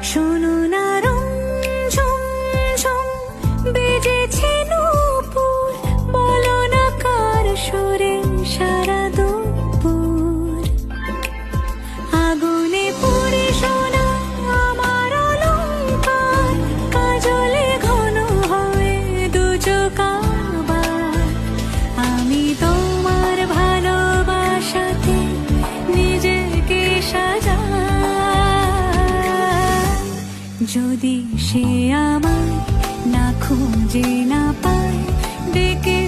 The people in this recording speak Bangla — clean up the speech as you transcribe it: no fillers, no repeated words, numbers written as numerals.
শোনো না রং ঝুম ঝুম বেজেছে নূপুর, বলো না কার সুরে সারা দুপুর। আগুনে পুড়ে সোনা আমার অলংকার, কাজলে ঘন হয় দু চোখ আবার। আমি তোমার ভালোবাসাতে নিজেকে সাজাই, যদি সে আমায় না খুঁজে না পায়, ডেকে